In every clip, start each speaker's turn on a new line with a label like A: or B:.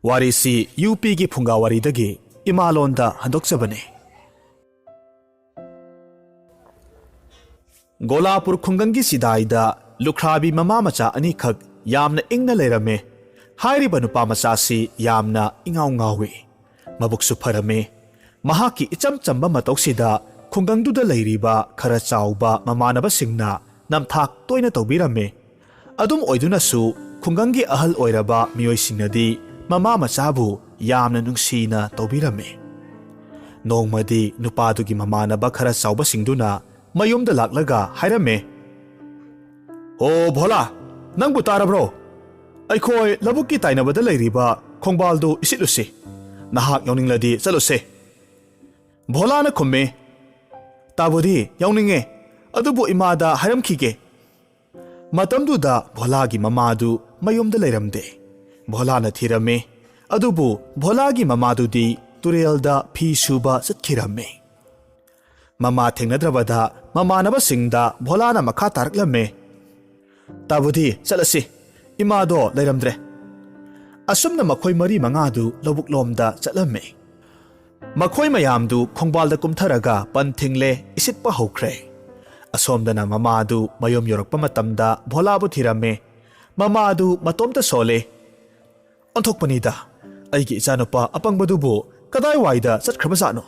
A: ꯋꯥꯔꯤꯁꯤ ꯌꯨꯄꯤꯒꯤ ꯐꯨꯡꯒꯥ ꯋꯥꯔꯤꯗꯒꯤ ꯏꯃꯥꯂꯣꯟꯗ ꯍꯟꯗꯣꯛꯆꯕꯅꯤ꯫ ꯒꯣꯂꯥꯄꯨꯔ ꯈꯨꯡꯒꯪꯒꯤ ꯁꯤꯗꯥꯏꯗ ꯂꯨꯈ꯭ꯔꯥꯕꯤ ꯃꯃꯥ ꯃꯆꯥ ꯑꯅꯤꯈꯛ ꯌꯥꯝꯅ ꯏꯪꯅ ꯂꯩꯔꯝꯃꯦ꯫ ꯍꯥꯏꯔꯤꯕ ꯅꯨꯄꯥ ꯃꯆꯥꯁꯤ ꯌꯥꯝꯅ ꯏꯉꯥꯎ ꯉꯥꯎꯏ, ꯃꯕꯨꯛꯁꯨ ꯐꯔꯝꯃꯦ꯫ ꯃꯍꯥꯛꯀꯤ ꯏꯆꯝ ꯆꯝꯕ ꯃꯇꯧꯁꯤꯗ ꯈꯨꯡꯒꯪꯗꯨꯗ ꯂꯩꯔꯤꯕ ꯈꯔ ꯆꯥꯎꯕ ꯃꯃꯥꯟꯅꯕꯁꯤꯡꯅ ꯅꯝꯊꯥꯛ ꯇꯣꯏꯅ ꯇꯧꯕꯤꯔꯝꯃꯦ꯫ ꯑꯗꯨꯝ ꯑꯣꯏꯗꯨꯅꯁꯨ ꯈꯨꯡꯒꯪꯒꯤ ꯑꯍꯜ ꯑꯣꯏꯔꯕ ꯃꯤꯑꯣꯏꯁꯤꯡꯅꯗꯤ ꯃꯃꯥ ꯃꯆꯥꯕꯨ ꯌꯥꯝꯅ ꯅꯨꯡꯁꯤꯅ ꯇꯧꯕꯤꯔꯝꯃꯦ꯫ ꯅꯣꯡꯃꯗꯤ ꯅꯨꯄꯥꯗꯨꯒꯤ ꯃꯃꯥꯟꯅꯕ ꯈꯔ ꯆꯥꯎꯕꯁꯤꯡꯗꯨꯅ ꯃꯌꯨꯝꯗ ꯂꯥꯛꯂꯒ ꯍꯥꯏꯔꯝꯃꯦ, "ꯑꯣ ꯚꯣꯂꯥ, ꯅꯪꯕꯨ ꯇꯥꯔꯕ꯭ꯔꯣ? ꯑꯩꯈꯣꯏ ꯂꯧꯕꯨꯛꯀꯤ ꯇꯥꯏꯅꯕꯗ ꯂꯩꯔꯤꯕ ꯈꯣꯡꯕꯥꯜꯗꯨ ꯏꯁꯤꯠꯂꯨꯁꯤ, ꯅꯍꯥꯛ ꯌꯥꯎꯅꯤꯡꯂꯗꯤ ꯆꯠꯂꯨꯁꯦ꯫ ꯚꯣꯂꯥꯅ ꯈꯨꯝꯃꯦ, "ꯇꯥꯕꯨꯗꯤ ꯌꯥꯎꯅꯤꯡꯉꯦ, ꯑꯗꯨꯕꯨ ꯏꯃꯥꯗ ꯍꯥꯏꯔꯝꯈꯤꯒꯦ"꯫ ꯃꯇꯝꯗꯨꯗ ꯚꯣꯂꯥꯒꯤ ꯃꯃꯥꯗꯨ ꯃꯌꯨꯝꯗ ꯂꯩꯔꯝꯗꯦ꯫ ꯚꯣꯂꯥꯅ ꯊꯤꯔꯝꯃꯦ, ꯑꯗꯨꯕꯨ ꯚꯣꯂꯥꯒꯤ ꯃꯃꯥꯗꯨꯗꯤ ꯇꯨꯔꯦꯜꯗ ꯐꯤ ꯁꯨꯕ ꯆꯠꯈꯤꯔꯝꯃꯦ꯫ ꯃꯃꯥ ꯊꯦꯡꯅꯗ꯭ꯔꯕꯗ ꯃꯃꯥꯟꯅꯕꯁꯤꯡꯗ ꯚꯣꯂꯥꯅ ꯃꯈꯥ ꯇꯥꯔꯛꯂꯝꯃꯦ, "ꯇꯥꯕꯨꯗꯤ ꯆꯠꯂꯁꯤ, ꯏꯃꯥꯗꯣ ꯂꯩꯔꯝꯗ꯭ꯔꯦ"꯫ ꯑꯁꯨꯝꯅ ꯃꯈꯣꯏ ꯃꯔꯤ ꯃꯉꯥꯗꯨ ꯂꯧꯕꯨꯛꯂꯣꯝꯗ ꯆꯠꯂꯝꯃꯦ꯫ ꯃꯈꯣꯏ ꯃꯌꯥꯝꯗꯨ ꯈꯣꯡꯕꯥꯜꯗ ꯀꯨꯝꯊꯔꯒ ꯄꯟ ꯊꯤꯡꯂꯦ, ꯏꯁꯤꯠꯄ ꯍꯧꯈ꯭ꯔꯦ꯫ ꯑꯁꯣꯝꯗꯅ ꯃꯃꯥꯗꯨ ꯃꯌꯨꯝ ꯌꯧꯔꯛꯄ ꯃꯇꯝꯗ ꯚꯣꯂꯥꯕꯨ ꯊꯤꯔꯝꯃꯦ꯫ ꯃꯃꯥꯗꯨ ꯃꯇꯣꯝꯇ ꯁꯣꯜꯂꯦ꯫ "ꯑꯣꯟꯊꯣꯛꯄꯅꯤꯗ, ꯑꯩꯒꯤ ꯏꯆꯥꯅꯨꯄꯥ ꯑꯄꯪꯕꯗꯨꯕꯨ ꯀꯗꯥꯏꯋꯥꯏꯗ ꯆꯠꯈ꯭ꯔꯕꯖꯥꯠꯅꯣ?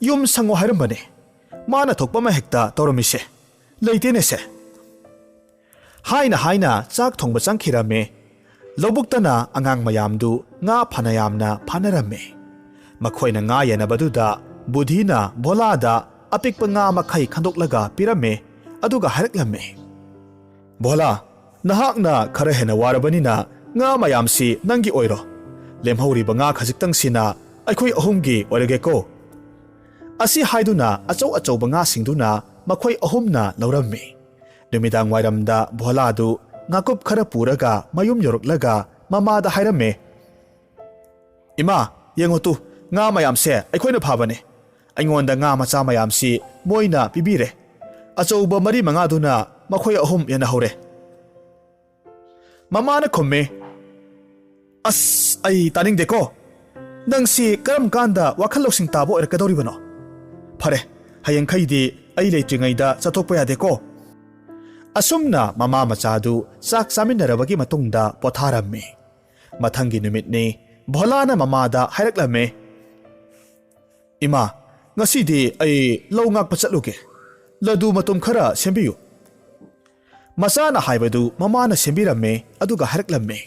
A: ꯌꯨꯝ ꯁꯪꯉꯣ ꯍꯥꯏꯔꯝꯕꯅꯦ, ꯃꯥꯅ ꯊꯣꯛꯄ ꯑꯃ ꯍꯦꯛꯇ ꯇꯧꯔꯝꯃꯤꯁꯦ, ꯂꯩꯇꯦꯅꯦꯁꯦ"꯫ ꯍꯥꯏꯅ ꯆꯥꯛ ꯊꯣꯡꯕ ꯆꯪꯈꯤꯔꯝꯃꯦ꯫ ꯂꯧꯕꯨꯛꯇꯅ ꯑꯉꯥꯡ ꯃꯌꯥꯝꯗꯨ ꯉꯥ ꯐꯅꯌꯥꯝꯅ ꯐꯥꯅꯔꯝꯃꯦ꯫ ꯃꯈꯣꯏꯅ ꯉꯥ ꯌꯦꯟꯅꯕꯗꯨꯗ ꯕꯨꯙꯤꯅ ꯚꯣꯂꯥꯗ ꯑꯄꯤꯛꯄ ꯉꯥ ꯃꯈꯩ ꯈꯟꯗꯣꯛꯂꯒ ꯄꯤꯔꯝꯃꯦ, ꯑꯗꯨꯒ ꯍꯥꯏꯔꯛꯂꯝꯃꯦ, "ꯚꯣꯂꯥ, ꯅꯍꯥꯛꯅ ꯈꯔ ꯍꯦꯟꯅ ꯋꯥꯔꯕꯅꯤꯅ ꯉꯥ ꯃꯌꯥꯝꯁꯤ ꯅꯪꯒꯤ ꯑꯣꯏꯔꯣ, ꯂꯦꯝꯍꯧꯔꯤꯕ ꯉꯥ ꯈꯖꯤꯛꯇꯪꯁꯤꯅ ꯑꯩꯈꯣꯏ ꯑꯍꯨꯝꯒꯤ ꯑꯣꯏꯔꯒꯦꯀꯣ"꯫ ꯑꯁꯤ ꯍꯥꯏꯗꯨꯅ ꯑꯆꯧ ꯑꯆꯧꯕ ꯉꯥꯁꯤꯡꯗꯨꯅ ꯃꯈꯣꯏ ꯑꯍꯨꯝꯅ ꯂꯧꯔꯝꯃꯤ꯫ ꯅꯨꯃꯤꯗꯥꯡ ꯋꯥꯏꯔꯝꯗ ꯚꯣꯂꯥꯗꯨ ꯉꯥꯀꯨꯞ ꯈꯔ ꯄꯨꯔꯒ ꯃꯌꯨꯝ ꯌꯧꯔꯛꯂꯒ ꯃꯃꯥꯗ ꯍꯥꯏꯔꯝꯃꯦ, "ꯏꯃꯥ, ꯌꯦꯡꯉꯨ ꯇꯨ, ꯉꯥ ꯃꯌꯥꯝꯁꯦ ꯑꯩꯈꯣꯏꯅ ꯐꯥꯕꯅꯦ꯫ ꯑꯩꯉꯣꯟꯗ ꯉꯥ ꯃꯆꯥ ꯃꯌꯥꯝꯁꯤ ꯃꯣꯏꯅ ꯄꯤꯕꯤꯔꯦ, ꯑꯆꯧꯕ ꯃꯔꯤ ꯃꯉꯥꯗꯨꯅ ꯃꯈꯣꯏ ꯑꯍꯨꯝ ꯌꯦꯟꯅꯍꯧꯔꯦ"꯫ ꯃꯃꯥꯅ ꯈꯨꯝꯃꯦ, "ꯑꯁ, ꯑꯩ ꯇꯥꯅꯤꯡꯗꯦꯀꯣ, ꯅꯪꯁꯤ ꯀꯔꯝ ꯀꯥꯟꯗ ꯋꯥꯈꯜ ꯂꯧꯁꯤꯡ ꯇꯥꯕ ꯑꯣꯏꯔꯛꯀꯗꯧꯔꯤꯕꯅꯣ? ꯐꯔꯦ, ꯍꯌꯦꯡꯈꯩꯗꯤ ꯑꯩ ꯂꯩꯇ꯭ꯔꯤꯉꯩꯗ ꯆꯠꯊꯣꯛꯄ ꯌꯥꯗꯦꯀꯣ"꯫ ꯑꯁꯨꯝꯅ ꯃꯃꯥ ꯃꯆꯥꯗꯨ ꯆꯥꯛ ꯆꯥꯃꯤꯟꯅꯔꯕꯒꯤ ꯃꯇꯨꯡꯗ ꯄꯣꯊꯥꯔꯝꯃꯤ꯫ ꯃꯊꯪꯒꯤ ꯅꯨꯃꯤꯠꯅꯤ꯫ ꯚꯣꯂꯥꯅ ꯃꯃꯥꯗ ꯍꯥꯏꯔꯛꯂꯝꯃꯦ, "ꯏꯃꯥ, ꯉꯁꯤꯗꯤ ꯑꯩ ꯂꯧ ꯉꯥꯛꯄ ꯆꯠꯂꯨꯒꯦ, ꯂꯗꯨ ꯃꯇꯨꯝ ꯈꯔ ꯁꯦꯝꯕꯤꯌꯨ"꯫ ꯃꯆꯥꯅ ꯍꯥꯏꯕꯗꯨ ꯃꯃꯥꯅ ꯁꯦꯝꯕꯤꯔꯝꯃꯦ, ꯑꯗꯨꯒ ꯍꯥꯏꯔꯛꯂꯝꯃꯦ,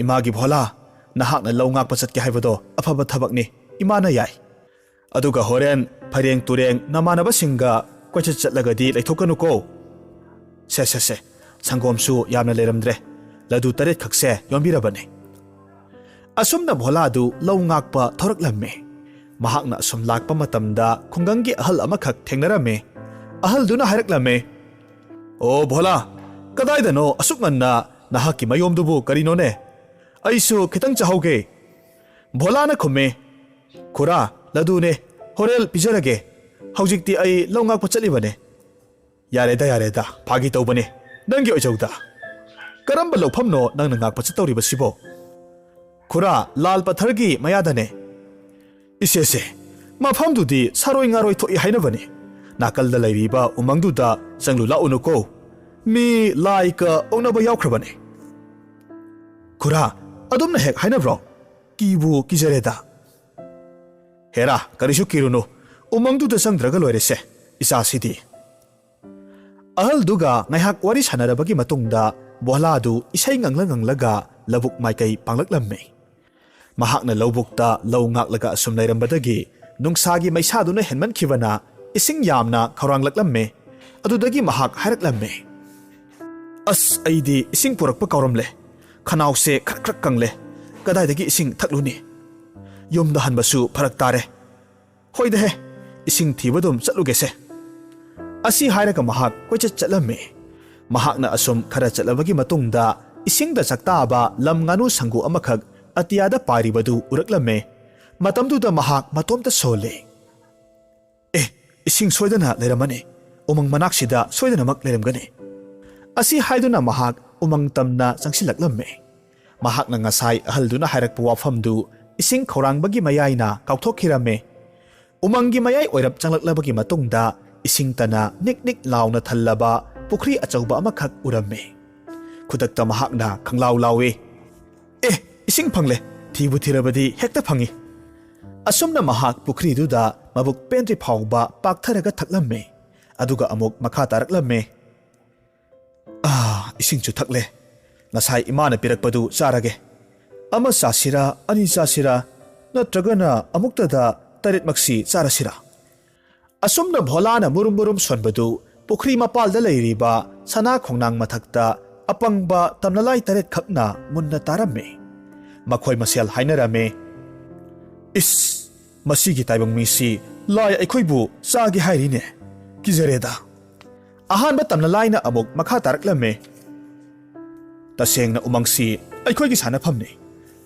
A: "ꯏꯃꯥꯒꯤ ꯚꯣꯂꯥ, ꯅꯍꯥꯛꯅ ꯂꯧ ꯉꯥꯛꯄ ꯆꯠꯀꯦ ꯍꯥꯏꯕꯗꯣ ꯑꯐꯕ ꯊꯕꯛꯅꯤ, ꯏꯃꯥꯅ ꯌꯥꯏ꯫ ꯑꯗꯨꯒ ꯍꯣꯔꯦꯟ ꯐꯩꯔꯦꯡ ꯇꯨꯔꯦꯡ ꯅꯃꯥꯟꯅꯕꯁꯤꯡꯒ ꯀꯣꯏꯆꯠ ꯆꯠꯂꯒꯗꯤ ꯂꯩꯊꯣꯛꯀꯅꯨꯀꯣ꯫ ꯁꯦ, ꯁꯪꯒꯣꯝꯁꯨ ꯌꯥꯝꯅ ꯂꯩꯔꯝꯗ꯭ꯔꯦ, ꯂꯗꯨ 8 ꯈꯛꯁꯦ ꯌꯣꯟꯕꯤꯔꯕꯅꯦ"꯫ ꯑꯁꯨꯝꯅ ꯚꯣꯂꯥꯗꯨ ꯂꯧ ꯉꯥꯛꯄ ꯊꯧꯔꯛꯂꯝꯃꯦ꯫ ꯃꯍꯥꯛꯅ ꯑꯁꯨꯝ ꯂꯥꯛꯄ ꯃꯇꯝꯗ ꯈꯨꯡꯒꯪꯒꯤ ꯑꯍꯜ ꯑꯃꯈꯛ ꯊꯦꯡꯅꯔꯝꯃꯦ꯫ ꯑꯍꯜꯗꯨꯅ ꯍꯥꯏꯔꯛꯂꯝꯃꯦ, "ꯑꯣ ꯚꯣꯂꯥ, ꯀꯗꯥꯏꯗꯅꯣ ꯑꯁꯨꯛ ꯉꯟꯅ? ꯅꯍꯥꯛꯀꯤ ꯃꯌꯨꯝꯗꯨꯕꯨ ꯀꯔꯤꯅꯣꯅꯦ? ꯑꯩꯁꯨ ꯈꯤꯇꯪ ꯆꯥꯍꯧꯒꯦ"꯫ ꯚꯣꯂꯥꯅ ꯈꯨꯝꯃꯦ, "ꯈꯨꯔꯥ, ꯂꯗꯨꯅꯦ, ꯍꯣꯔꯦꯟ ꯄꯤꯖꯔꯒꯦ, ꯍꯧꯖꯤꯛꯇꯤ ꯑꯩ ꯂꯧ ꯉꯥꯛꯄ ꯆꯠꯂꯤꯕꯅꯦ"꯫ "ꯌꯥꯔꯦꯗ, ꯐꯥꯒꯤ ꯇꯧꯕꯅꯦ, ꯅꯪꯒꯤ ꯑꯣꯏꯖꯧꯗ. ꯀꯔꯝꯕ ꯂꯧꯐꯝꯅꯣ ꯅꯪꯅ ꯉꯥꯛꯄ ꯆꯠꯇꯧꯔꯤꯕꯁꯤꯕꯣ"? "ꯈꯨꯔꯥ, ꯂꯥꯜ ꯄꯊꯔꯒꯤ ꯃꯌꯥꯗꯅꯦ"꯫ "ꯏꯁꯦ, ꯃꯐꯝꯗꯨꯗꯤ ꯁꯥꯔꯣꯏ ꯉꯥꯔꯣꯏ ꯊꯣꯛꯏ ꯍꯥꯏꯅꯕꯅꯦ, ꯅꯥꯀꯜꯗ ꯂꯩꯔꯤꯕ ꯎꯃꯪꯗꯨꯗ ꯆꯪꯂꯨ ꯂꯥꯛꯎꯅꯨꯀꯣ, ꯃꯤ ꯂꯥꯏꯒ ꯑꯣꯛꯅꯕ ꯌꯥꯎꯈ꯭ꯔꯕꯅꯦ"꯫ "ꯈꯨꯔꯥ, ꯑꯗꯨꯝꯅ ꯍꯦꯛ ꯍꯥꯏꯅꯕ꯭ꯔꯣ? ꯀꯤꯕꯨ ꯀꯤꯖꯔꯦꯗ"꯫ "ꯍꯦꯔꯥ, ꯀꯔꯤꯁꯨ ꯀꯤꯔꯨꯅꯨ, ꯎꯃꯪꯗꯨꯗ ꯆꯪꯗ꯭ꯔꯒ ꯂꯣꯏꯔꯦꯁꯦ, ꯏꯆꯥꯁꯤꯗꯤ"꯫ ꯑꯍꯜꯗꯨꯒ ꯉꯥꯏꯍꯥꯛ ꯋꯥꯔꯤ ꯁꯥꯟꯅꯔꯕꯒꯤ ꯃꯇꯨꯡꯗ ꯚꯣꯂꯥꯗꯨ ꯏꯁꯩ ꯉꯪꯂꯒ ꯂꯧꯕꯨꯛ ꯃꯥꯏꯀꯩ ꯄꯥꯡꯂꯛꯂꯝꯃꯦ꯫ ꯃꯍꯥꯛꯅ ꯂꯧꯕꯨꯛꯇ ꯂꯧ ꯉꯥꯛꯂꯒ ꯑꯁꯨꯝ ꯂꯩꯔꯝꯕꯗꯒꯤ ꯅꯨꯡꯁꯥꯒꯤ ꯃꯩꯁꯥꯗꯨꯅ ꯍꯦꯟꯃꯟꯈꯤꯕꯅ ꯏꯁꯤꯡ ꯌꯥꯝꯅ ꯈꯧꯔꯥꯡꯂꯛꯂꯝꯃꯦ꯫ ꯑꯗꯨꯗꯒꯤ ꯃꯍꯥꯛ ꯍꯥꯏꯔꯛꯂꯝꯃꯦ, "ꯑꯁ, ꯑꯩꯗꯤ ꯏꯁꯤꯡ ꯄꯨꯔꯛꯄ ꯀꯥꯎꯔꯝꯂꯦ, ꯈꯅꯥꯎꯁꯦ ꯈ꯭ꯔꯛ ꯀꯪꯂꯦ, ꯀꯗꯥꯏꯗꯒꯤ ꯏꯁꯤꯡ ꯊꯛꯂꯨꯅꯤ? ꯌꯨꯝꯗ ꯍꯟꯕꯁꯨ ꯐꯔꯛ ꯇꯥꯔꯦ, ꯍꯣꯏꯗꯍꯦ, ꯏꯁꯤꯡ ꯊꯤꯕ ꯑꯗꯨꯝ ꯆꯠꯂꯨꯒꯦꯁꯦ"꯫ ꯑꯁꯤ ꯍꯥꯏꯔꯒ ꯃꯍꯥꯛ ꯀꯣꯏꯆꯠ ꯆꯠꯂꯝꯃꯦ꯫ ꯃꯍꯥꯛꯅ ꯑꯁꯨꯝ ꯈꯔ ꯆꯠꯂꯕꯒꯤ ꯃꯇꯨꯡꯗ ꯏꯁꯤꯡꯗ ꯆꯥꯛꯇꯥꯕ ꯂꯝ ꯉꯥꯅꯨ ꯁꯪꯒꯨ ꯑꯃꯈꯛ ꯑꯇꯤꯌꯥꯗ ꯄꯥꯏꯔꯤꯕꯗꯨ ꯎꯔꯛꯂꯝꯃꯦ꯫ ꯃꯇꯝꯗꯨꯗ ꯃꯍꯥꯛ ꯃꯇꯣꯝꯇ ꯁꯣꯜꯂꯦ꯫ "ꯏꯁꯤꯡ ꯁꯣꯏꯗꯅ ꯂꯩꯔꯝꯃꯅꯤ, ꯎꯃꯪ ꯃꯅꯥꯛꯁꯤꯗ ꯁꯣꯏꯗꯅꯃꯛ ꯂꯩꯔꯝꯒꯅꯤ"꯫ ꯑꯁꯤ ꯍꯥꯏꯗꯨꯅ ꯃꯍꯥꯛ ꯎꯃꯪ ꯇꯝꯅ ꯆꯪꯁꯤꯜꯂꯛꯂꯝꯃꯦ꯫ Mahakna ngasai ahalduna hairakpa wafamdu ising khorangba mayayna kauthokirame. Umanggi mayay oirap changlaklabagi matungda ising tana nik launa thallaba pukhri achauba amakhak urame. Khudakta mahakna khanglaw lawe. Ising phangle thibu thirabadi hekta phangi. Asumna mahak pukhri duda mabuk pentri phawba paktharaga thaklamme. Aduga amuk makha taraklamme. Ising chu thakle. Ngasai imana pirakpadu charage. Ama sasira ani sasira natragana amuktada tarit maksi charasira. Asumna bholana murum sonbadu pukhri mapalda leiriba sana khongnang mathakta apangba tamlalai taret khakna munna taramme. Makhoi masel hainarame. Masigi taibang misi lai aikhoibu sagi hairine. Kizareda. Ahanba tamlalai na amuk makha taraklamme. Tasengna umangsi aikhoigi sanafamne.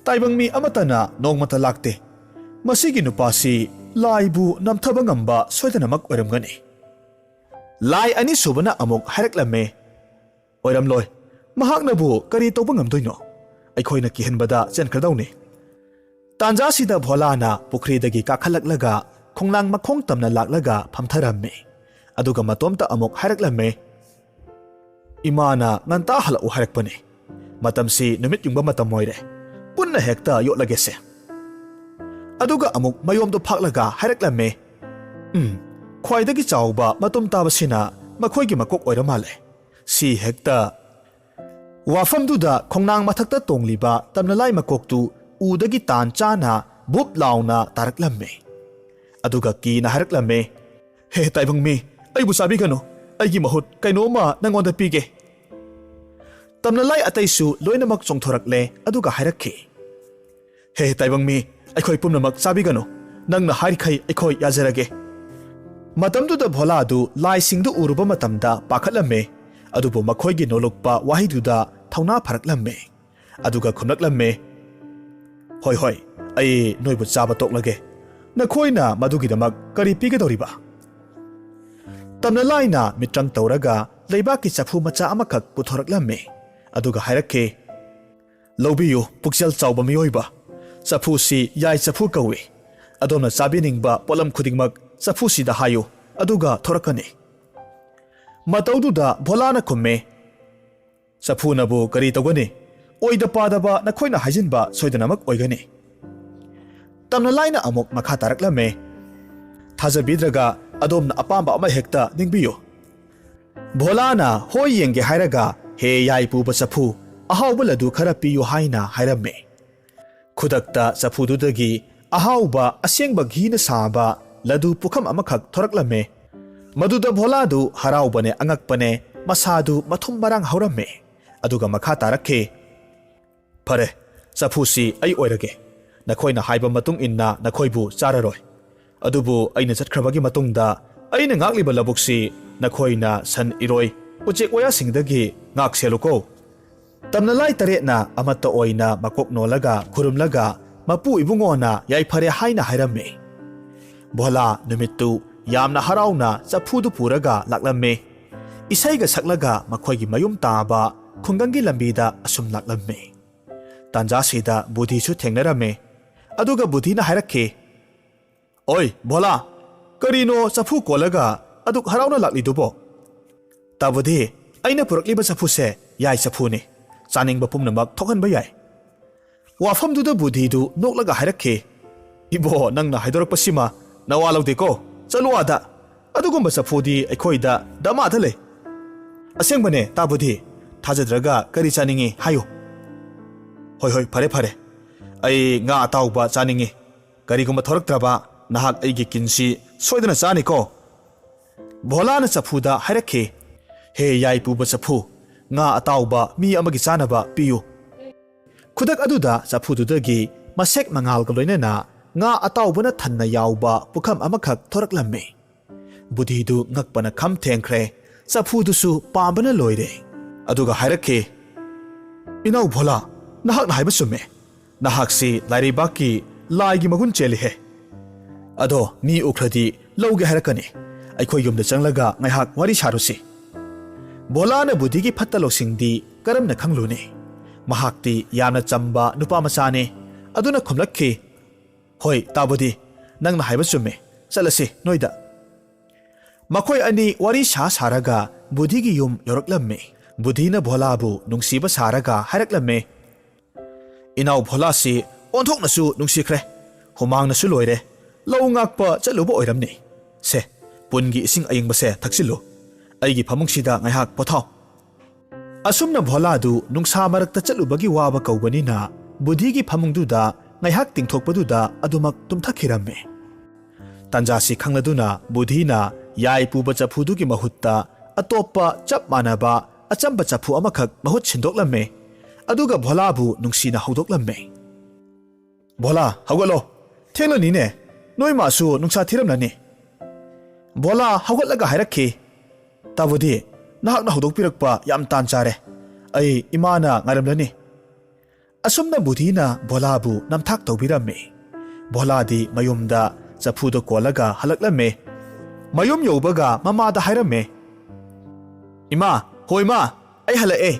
A: Taibang mi amatana nongmata lakte. Masigi nupasi laibu namthaba ngamba soidanamak oiramgani. Lai ani subana amuk hairaklamme. Oiramloi. Mahaknabu kari tawba ngamdoino. Aikhoina kihanbada chenkradawni. Tanja sida bholana pukhridagi kakhallaklaga khonglang makhong tamna laklaga phamtharamme. Aduga matomta amuk hairaklamme. Imana nganta halau hairakpane. Matamsi numit yungba matam moire. Punna hekta yotlagese. Aduga amuk mayomdo phaklaga hairaklamme. Khwaidagi chawba matum tabasina makhoigi makok oiramale. Si hekta wafamduda khongnang mathakta tongliba tamnalai makoktu udagi tan chana bup launa taraklamme. Aduga kina hairaklamme. He taibang mi aibu sabigano aigi mahut kainoma nangonda pige. Tamnalai ataisu loinamak chongthorakle aduga hairakhi. He taibang mi aikhoi pumnamak sabigano nangna hairikhai aikhoi yajarage. Matamduda bhola adu lai singdu uruba matamda pakhatlamme. Adubu makhoigi nolokpa wahiduda thauna pharaklamme. Aduga khumlaklamme. Hoi ai noibu chaba toklage. Nakhoina madugidamak kari pigadoriba. Tamnalai na mitrang tauraga laibak ki chafu macha amakhak puthoraklamme. Aduga hairakhe. Lobiyu puksel chawba miyoiba. Chafu si yai chafu kawe. Adona sabiningba polam khudingmak chafu si da hayo. Aduga thorakane. Mataududa bholana khumme. Chafu nabu kari tawgani. Oida padaba nakhoina hajinba soidanamak oigani. Tamnalai na amuk makha taraklamme. Thajabidraga adomna apamba ama hekta ningbiyo. Bholana hoi yenge hairaga he yai puba chafu ahawba ladu khara piyo haina hairamme. Khudakta chafududagi ahawba asengba ghina saba ladu pukham amakhak thoraklamme. Maduda bholadu haraubane angakpane masadu mathum marang hauramme. Aduga makha tarakhe. Phare chafusi ai oirage. Nakhoina haiba matung inna nakhoibu chararoi. Adubu aina chatkrabagi matungda aina ngakliba labuksi nakhoina san iroi uchek waya singdagi ngak seluko. Tamnalai taretna amatta oina makok nolaga khurumlaga mapu ibungona yai phare haina hairamme. Bhola numittu yamna harauna chafudu puraga laklamme. Isaiga saklaga makhoigi mayum taba khungangi lambida asum laklamme. Tanja sida budhi chu thengnaramme. Aduga budhi na hairakhe. Oi bhola karino chafu kolaga aduk harauna laklidubo. Tabudi aina purakliba chafu se yai chafu ni. Chaningba pumnamak thokhanba yai. Wafamduda budhi du noklaga hairakhe. Ibo nangna haidorakpasima nawalawdeko chaluada. Adugumba chafudi aikhoida dama thale. Asengbane tabudi thajadraga kari chaningi hayo. Hoi phare. Ai nga atauba chaningi. Karigumba thoraktraba nahak aigi kinsi soidana chani ko. Bholana chafuda hairakhe. He yai puba chafu nga atauba mi amagi chanaba piyu. Khudak aduda chafududagi masek mangal ka loinana nga ataubana thanna yauba pukham amakhak thoraklamme. Budhidu ngakpana kham thengkhre chafudusu pambana loire. Aduga hairakhe. Inau bhola nahak na haiba summe. Nahak si lairibaki laigi magun cheli he. Ado mi ukhradi lauge hairakani. Aikhoi yumda changlaga ngaihak wari sarusi. Bholana budhigi phatta losingdi karamna khanglune. ꯃꯍꯥꯛꯇꯤ ꯌꯥꯝꯅ ꯆꯝꯕ ꯅꯨꯄꯥ ꯃꯆꯥꯅꯤ ꯑꯗꯨꯅ ꯈꯨꯝꯂꯛꯈꯤ ꯍꯣꯏ ꯇꯥꯕꯗꯤ ꯅꯪꯅ ꯍꯥꯏꯕ ꯆꯨꯝꯃꯦ ꯆꯠꯂꯁꯤ ꯅꯣꯏꯗ ꯃꯈꯣꯏ ꯑꯅꯤ ꯋꯥꯔꯤ ꯁꯥꯔꯒ ꯕꯨꯙꯤꯒꯤ ꯌꯨꯝ ꯌꯧꯔꯛꯂꯝꯃꯤ ꯕꯨꯙꯤꯅ ꯚꯣꯂꯥꯕꯨ ꯅꯨꯡꯁꯤꯕ ꯁꯥꯔꯒ ꯍꯥꯏꯔꯛꯂꯝꯃꯤ ꯏꯅꯥꯎ ꯚꯣꯂꯥꯁꯤ ꯑꯣꯟꯊꯣꯛꯅꯁꯨ ꯅꯨꯡꯁꯤꯈ꯭ꯔꯦ ꯍꯨꯃꯥꯡꯅꯁꯨ ꯂꯣꯏꯔꯦ ꯂꯧ ꯉꯥꯛꯄ ꯆꯠꯂꯨꯕ ꯑꯣꯏꯔꯝꯅꯤ ꯁꯦ ꯄꯨꯟꯒꯤ ꯏꯁꯤꯡ ꯑꯌꯤꯡꯕꯁꯦ ꯊꯛꯆꯤꯜꯂꯨ ꯑꯩꯒꯤ ꯐꯃꯨꯡꯁꯤꯗ ꯉꯥꯏꯍꯥꯛ ꯄꯣꯊꯥꯎ ꯑꯁꯨꯝꯅ ꯚꯣꯂꯥꯗꯨ ꯅꯨꯡꯁꯥ ꯃꯔꯛꯇ ꯆꯠꯂꯨꯕꯒꯤ ꯋꯥꯕ ꯀꯧꯕꯅꯤꯅ ꯕꯨꯙꯤꯒꯤ ꯐꯃꯨꯡꯗꯨꯗ ꯉꯥꯏꯍꯥꯛ ꯇꯤꯡꯊꯣꯛꯄꯗꯨꯗ ꯑꯗꯨꯃꯛ ꯇꯨꯝꯊꯛꯈꯤꯔꯝꯃꯤ ꯇꯟꯖꯥꯁꯤ ꯈꯪꯂꯗꯨꯅ ꯕꯨꯙꯤꯅ ꯌꯥꯏ ꯄꯨꯕ ꯆꯐꯨꯗꯨꯒꯤ ꯃꯍꯨꯠꯇ ꯑꯇꯣꯞꯄ ꯆꯞ ꯃꯥꯟꯅꯕ ꯑꯆꯝꯕ ꯆꯐꯨ ꯑꯃꯈꯛ ꯃꯍꯨꯠ ꯁꯤꯟꯗꯣꯛꯂꯝꯃꯤ ꯑꯗꯨꯒ ꯚꯣꯂꯥꯕꯨ ꯅꯨꯡꯁꯤꯅ ꯍꯧꯗꯣꯛꯂꯝꯃꯤ ꯚꯣꯂꯥ ꯍꯧꯒꯠꯂꯣ ꯊꯦꯡꯂꯅꯤꯅꯦ ꯅꯣꯏ ꯃꯥꯁꯨ ꯅꯨꯡꯁꯥ ꯊꯤꯔꯝꯂꯅꯤ ꯚꯣꯂꯥ ꯍꯧꯒꯠꯂꯒ ꯍꯥꯏꯔꯛꯈꯤ ꯇꯥꯕꯨꯗꯤ ꯅꯍꯥꯛꯅ ꯍꯧꯗꯣꯛꯄꯤꯔꯛꯄ ꯌꯥꯝ ꯇꯥꯟ ꯆꯥꯔꯦ ꯑꯩ ꯏꯃꯥꯅ ꯉꯥꯏꯔꯝꯂꯅꯤ ꯑꯁꯨꯝꯅ ꯕꯨꯙꯤꯅ ꯚꯣꯂꯥꯕꯨ ꯅꯝꯊꯥꯛ ꯇꯧꯕꯤꯔꯝꯃꯤ ꯚꯣꯂꯥꯗꯤ ꯃꯌꯨꯝꯗ ꯆꯐꯨꯗꯣ ꯀꯣꯜꯂꯒ ꯍꯜꯂꯛꯂꯝꯃꯤ ꯃꯌꯨꯝ ꯌꯧꯕꯒ ꯃꯃꯥꯗ ꯍꯥꯏꯔꯝꯃꯤ ꯏꯃꯥ ꯍꯣꯏ ꯏꯃꯥ ꯑꯩ ꯍꯜꯂꯛꯑꯦ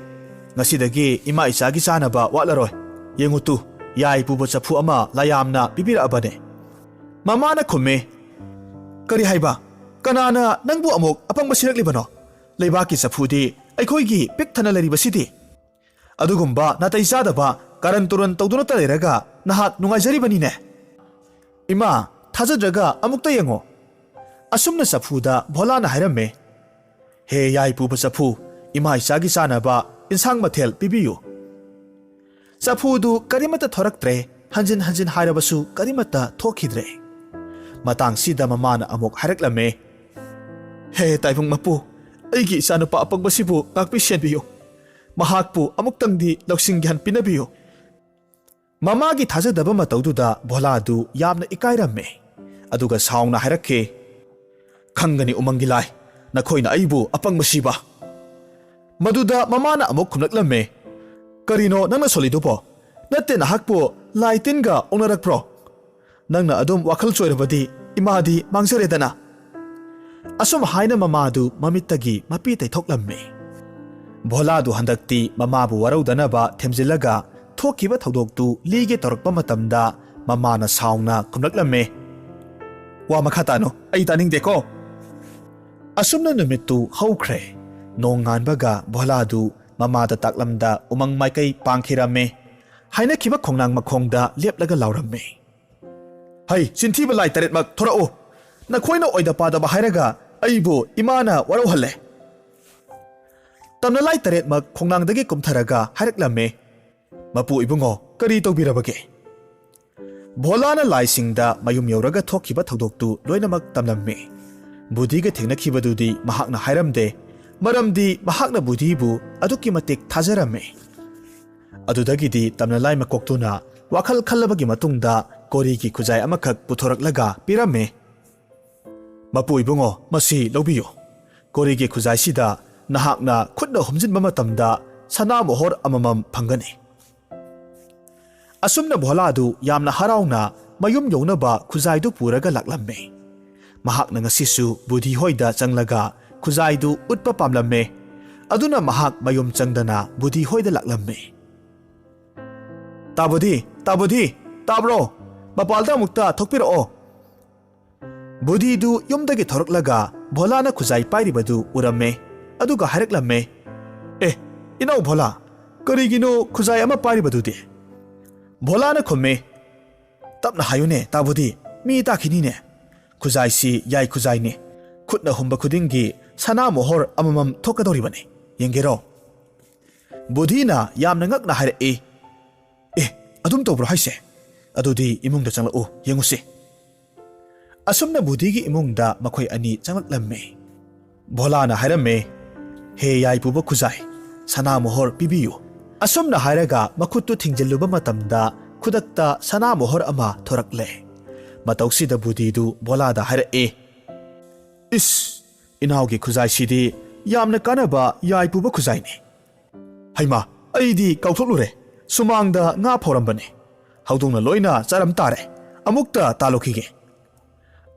A: ꯉꯁꯤꯗꯒꯤ ꯏꯃꯥ ꯏꯆꯥꯒꯤ ꯆꯥꯅꯕ ꯋꯥꯠꯂꯔꯣꯏ ꯌꯦꯡꯉꯨꯇꯨ ꯌꯥꯏ ꯄꯨꯕ ꯆꯐꯨ ꯑꯃ ꯂꯥꯌꯥꯝꯅ ꯄꯤꯕꯤꯔꯛꯑꯕꯅꯦ ꯃꯃꯥꯅ ꯈꯨꯝꯃꯤ ꯀꯔꯤ ꯍꯥꯏꯕ ꯀꯅꯥꯅ ꯅꯪꯕꯨ ꯑꯃꯨꯛ ꯑꯄꯪꯕ ꯁꯤꯔꯛꯂꯤꯕꯅꯣ ꯂꯩꯕꯥꯛꯀꯤ ꯆꯐꯨꯗꯤ ꯑꯩꯈꯣꯏꯒꯤ ꯄꯤꯛ ꯊꯟꯅ ꯂꯩꯔꯤꯕꯁꯤꯗꯤ ꯑꯗꯨꯒꯨꯝꯕ ꯅꯥꯇꯩ ꯆꯥꯗꯕ ꯀꯔꯟ ꯇꯨꯔꯟ ꯇꯧꯗꯨꯅꯇ ꯂꯩꯔꯒ ꯅꯍꯥꯛ ꯅꯨꯡꯉꯥꯏꯖꯔꯤꯕꯅꯤꯅꯦ ꯏꯃꯥ ꯊꯥꯖꯗ꯭ꯔꯒ ꯑꯃꯨꯛꯇ ꯌꯦꯡꯉꯣ ꯑꯁꯨꯝꯅ ꯆꯐꯨꯗ ꯚꯣꯂꯥꯅ ꯍꯥꯏꯔꯝꯃꯦ ꯍꯦ ꯌꯥꯏ ꯄꯨꯕ ꯆꯐꯨ ꯏꯃꯥ ꯏꯆꯥꯒꯤ ꯆꯥꯅꯕ ꯏꯟꯁꯥꯡ ꯃꯊꯦꯜ ꯄꯤꯕꯤꯌꯨ ꯆꯐꯨꯗꯨ ꯀꯔꯤꯃꯠꯇ ꯊꯣꯔꯛꯇ꯭ꯔꯦ ꯍꯟꯖꯤꯟ ꯍꯟꯖꯤꯟ ꯍꯥꯏꯔꯕꯁꯨ ꯀꯔꯤꯃꯠꯇ ꯊꯣꯛꯈꯤꯗ꯭ꯔꯦ ꯃꯇꯥꯡꯁꯤꯗ ꯃꯃꯥꯅ ꯑꯃꯨꯛ ꯍꯥꯏꯔꯛꯂꯝꯃꯦ ꯍꯦ ꯇꯥꯏꯕꯪ ꯃꯄꯨ ꯑꯩꯒꯤ ꯏꯆꯥꯅꯨꯄꯥ ꯑꯄꯪꯕꯁꯤꯕꯨ ꯉꯥꯛꯄꯤ ꯁꯦꯟꯕꯤꯌꯨ ꯃꯍꯥꯛꯄꯨ ꯑꯃꯨꯛꯇꯪꯗꯤ ꯂꯧꯁꯤꯡ ꯒ꯭ꯌꯥꯟ ꯄꯤꯅꯕꯤꯌꯨ ꯃꯃꯥꯒꯤ ꯊꯥꯖꯗꯕ ꯃꯇꯧꯗꯨꯗ ꯚꯣꯂꯥꯗꯨ ꯌꯥꯝꯅ ꯏꯀꯥꯏꯔꯝꯃꯦ ꯑꯗꯨꯒ ꯁꯥꯎꯅ ꯍꯥꯏꯔꯛꯈꯤ ꯈꯪꯒꯅꯤ ꯎꯃꯪꯒꯤ ꯂꯥꯏ ꯅꯈꯣꯏꯅ ꯑꯩꯕꯨ ꯑꯄꯪꯕ ꯁꯤꯕ ꯃꯗꯨꯗ ꯃꯃꯥꯅ ꯑꯃꯨꯛ ꯈꯨꯝꯂꯛꯂꯝꯃꯦ ꯀꯔꯤꯅꯣ ꯅꯪꯅ ꯁꯣꯜꯂꯤꯗꯨꯕꯣ ꯅꯠꯇꯦ ꯅꯍꯥꯛꯄꯨ ꯂꯥꯏ ꯇꯤꯟꯒ ꯑꯣꯟꯅꯔꯛꯄ꯭ꯔꯣ ꯅꯪꯅ ꯑꯗꯨꯝ ꯋꯥꯈꯜ ꯆꯣꯏꯔꯕꯗꯤ ꯏꯃꯥꯗꯤ ꯃꯥꯡꯖꯔꯦꯗꯅ ꯑꯁꯨꯝ ꯍꯥꯏꯅ ꯃꯃꯥꯗꯨ ꯃꯃꯤꯠꯇꯒꯤ ꯃꯄꯤ ꯇꯩꯊꯣꯛꯂꯝꯃꯤ ꯚꯣꯂꯥꯗꯨ ꯍꯟꯗꯛꯇꯤ ꯃꯃꯥꯕꯨ ꯋꯥꯔꯧꯗꯅꯕ ꯊꯦꯝꯖꯤꯜꯂꯒ ꯊꯣꯛꯈꯤꯕ ꯊꯧꯗꯣꯛꯇꯨ ꯂꯤꯒꯦ ꯇꯧꯔꯛꯄ ꯃꯇꯝꯗ ꯃꯃꯥꯅ ꯁꯥꯎꯅ ꯈꯨꯝꯂꯛꯂꯝꯃꯤ ꯋꯥ ꯃꯈꯥ ꯇꯥꯅꯣ ꯑꯩ ꯇꯥꯅꯤꯡꯗꯦꯀꯣ ꯑꯁꯨꯝꯅ ꯅꯨꯃꯤꯠꯇꯨ ꯍꯧꯈ꯭ꯔꯦ ꯅꯣꯡ ꯉꯥꯟꯕꯒ ꯚꯣꯂꯥꯗꯨ ꯃꯃꯥꯗ ꯇꯥꯛꯂꯝꯗ ꯎꯃꯪ ꯃꯥꯏꯀꯩ ꯄꯥꯡꯈꯤꯔꯝꯃꯤ ꯍꯥꯏꯅꯈꯤꯕ ꯈꯣꯡꯅꯥꯡ ꯃꯈꯣꯡꯗ ꯂꯦꯞꯂꯒ ꯂꯥꯎꯔꯝꯃꯤ ꯍꯩ ꯆꯤꯟꯊꯤꯕ ꯂꯥꯏ ꯇꯔꯦꯠꯃꯛ ꯊꯣꯔꯛꯎ ꯅꯈꯣꯏꯅ ꯑꯣꯏꯗ ꯄꯥꯗꯕ ꯍꯥꯏꯔꯒ ꯑꯩꯕꯨ ꯏꯃꯥꯅ ꯋꯥꯔꯧꯍꯜꯂꯦ ꯇꯝꯅ ꯂꯥꯏ ꯇꯔꯦꯠꯃꯛ ꯈꯣꯡꯅꯥꯡꯗꯒꯤ ꯀꯨꯝꯊꯔꯒ ꯍꯥꯏꯔꯛꯂꯝꯃꯤ ꯃꯄꯨ ꯏꯕꯨꯡꯉꯣ ꯀꯔꯤ ꯇꯧꯕꯤꯔꯕꯒꯦ ꯚꯣꯂꯥꯅ ꯂꯥꯏꯁꯤꯡꯗ ꯃꯌꯨꯝ ꯌꯧꯔꯒ ꯊꯣꯛꯈꯤꯕ ꯊꯧꯗꯣꯛꯇꯨ ꯂꯣꯏꯅꯃꯛ ꯇꯝꯂꯝꯃꯤ ꯕꯨꯙꯤꯒ ꯊꯦꯡꯅꯈꯤꯕꯗꯨꯗꯤ ꯃꯍꯥꯛꯅ ꯍꯥꯏꯔꯝꯗꯦ ꯃꯔꯝꯗꯤ ꯃꯍꯥꯛꯅ ꯕꯨꯙꯤꯕꯨ ꯑꯗꯨꯛꯀꯤ ꯃꯇꯤꯛ ꯊꯥꯖꯔꯝꯃꯤ ꯑꯗꯨꯗꯒꯤꯗꯤ ꯇꯝꯅ ꯂꯥꯏ ꯃꯀꯣꯛꯇꯨꯅ ꯋꯥꯈꯜ ꯈꯜꯂꯕꯒꯤ ꯃꯇꯨꯡꯗ ꯀꯣꯔꯤꯒꯤ ꯈꯨꯖꯥꯏ ꯑꯃꯈꯛ ꯄꯨꯊꯣꯔꯛꯂꯒ ꯄꯤꯔꯝꯃꯤ ꯃꯄꯨ ꯏꯕꯨꯡꯉꯣ ꯃꯁꯤ ꯂꯧꯕꯤꯌꯨ ꯀꯣꯔꯤꯒꯤ ꯈꯨꯖꯥꯏꯁꯤꯗ ꯅꯍꯥꯛꯅ ꯈꯨꯠꯅ ꯍꯨꯝꯖꯤꯟꯕ ꯃꯇꯝꯗ ꯁꯅꯥ ꯃꯣꯍꯣꯔ ꯑꯃꯃꯝ ꯐꯪꯒꯅꯤ ꯑꯁꯨꯝꯅ ꯚꯣꯂꯥꯗꯨ ꯌꯥꯝꯅ ꯍꯔꯥꯎꯅ ꯃꯌꯨꯝ ꯌꯧꯅꯕ ꯈꯨꯖꯥꯏꯗꯨ ꯄꯨꯔꯒ ꯂꯥꯛꯂꯝꯃꯤ ꯃꯍꯥꯛꯅ ꯉꯁꯤꯁꯨ ꯕꯨꯙꯤ ꯍꯣꯏꯗ ꯆꯪꯂꯒ ꯈꯨꯖꯥꯏꯗꯨ ꯎꯠꯄ ꯄꯥꯝꯂꯝꯃꯤ ꯑꯗꯨꯅ ꯃꯍꯥꯛ ꯃꯌꯨꯝ ꯆꯪꯗꯅ ꯕꯨꯙꯤ ꯍꯣꯏꯗ ꯂꯥꯛꯂꯝꯃꯤ ꯇꯥꯕꯨꯙꯤ ꯇꯥꯕ꯭ꯔꯣ ꯃꯄꯥꯜꯗ ꯑꯃꯨꯛꯇ ꯊꯣꯛꯄꯤꯔꯛꯑꯣ ꯕꯨꯙꯤꯗꯨ ꯌꯨꯝꯗꯒꯤ ꯊꯣꯔꯛꯂꯒ ꯚꯣꯂꯥꯅ ꯈꯨꯖꯥꯏ ꯄꯥꯏꯔꯤꯕꯗꯨ ꯎꯔꯝꯃꯦ ꯑꯗꯨꯒ ꯍꯥꯏꯔꯛꯂꯝꯃꯦ ꯏꯅꯥꯎ ꯚꯣꯂꯥ ꯀꯔꯤꯒꯤꯅꯣ ꯈꯨꯖꯥꯏ ꯑꯃ ꯄꯥꯏꯔꯤꯕꯗꯨꯗꯤ ꯚꯣꯂꯥꯅ ꯈꯨꯝꯃꯦ ꯇꯞꯅ ꯍꯥꯏꯌꯨꯅꯦ ꯇꯥꯕꯨꯙꯤ ꯃꯤ ꯇꯥꯈꯤꯅꯤꯅꯦ ꯈꯨꯖꯥꯏꯁꯤ ꯌꯥꯏ ꯈꯨꯖꯥꯏꯅꯤ ꯈꯨꯠꯅ ꯍꯨꯝꯕ ꯈꯨꯗꯤꯡꯒꯤ ꯁꯅꯥ ꯃꯣꯍꯣꯔ ꯑꯃꯃꯝ ꯊꯣꯛꯀꯗꯧꯔꯤꯕꯅꯤ ꯌꯦꯡꯒꯦꯔꯣ ꯕꯨꯙꯤꯅ ꯌꯥꯝꯅ ꯉꯛꯅ ꯍꯥꯏꯔꯛꯏ ꯑꯗꯨꯝ ꯇꯧꯕ꯭ꯔꯣ ꯍꯥꯏꯁꯦ ꯑꯗꯨꯗꯤ ꯏꯃꯨꯡꯗ ꯆꯪꯂꯛꯎ ꯌꯦꯡꯉꯨꯁꯤ ꯑꯁꯨꯝꯅ ꯕꯨꯙꯤꯒꯤ ꯏꯃꯨꯡꯗ ꯃꯈꯣꯏ ꯑꯅꯤ ꯆꯪꯂꯛꯂꯝꯃꯤ ꯚꯣꯂꯥꯅ ꯍꯥꯏꯔꯝꯃꯦ ꯍꯦ ꯌꯥꯏ ꯄꯨꯕ ꯈꯨꯖꯥꯏ ꯁꯅꯥ ꯃꯣꯍꯣꯔ ꯄꯤꯕꯤꯌꯨ ꯑꯁꯨꯝꯅ ꯍꯥꯏꯔꯒ ꯃꯈꯨꯠꯇꯨ ꯊꯤꯡꯖꯤꯜꯂꯨꯕ ꯃꯇꯝꯗ ꯈꯨꯗꯛꯇ ꯁꯅꯥ ꯃꯣꯍꯣꯔ ꯑꯃ ꯊꯣꯔꯛꯂꯦ ꯃꯇꯧꯁꯤꯗ ꯕꯨꯙꯤꯗꯨ ꯚꯣꯂꯥꯗ ꯍꯥꯏꯔꯛꯏ ꯏꯅꯥꯎꯒꯤ ꯈꯨꯖꯥꯏꯁꯤꯗꯤ ꯌꯥꯝꯅ ꯀꯥꯟꯅꯕ ꯌꯥꯏ ꯄꯨꯕ ꯈꯨꯖꯥꯏꯅꯤ ꯍꯩꯃꯥ ꯑꯩꯗꯤ ꯀꯥꯎꯊꯣꯛꯂꯨꯔꯦ ꯁꯨꯃꯥꯡꯗ ꯉꯥ ꯐꯧꯔꯝꯕꯅꯤ ꯍꯧꯗꯣꯡꯅ ꯂꯣꯏꯅ ꯆꯥꯔꯝ ꯇꯥꯔꯦ ꯑꯃꯨꯛꯇ ꯇꯥꯜꯂꯨꯈꯤꯒꯦ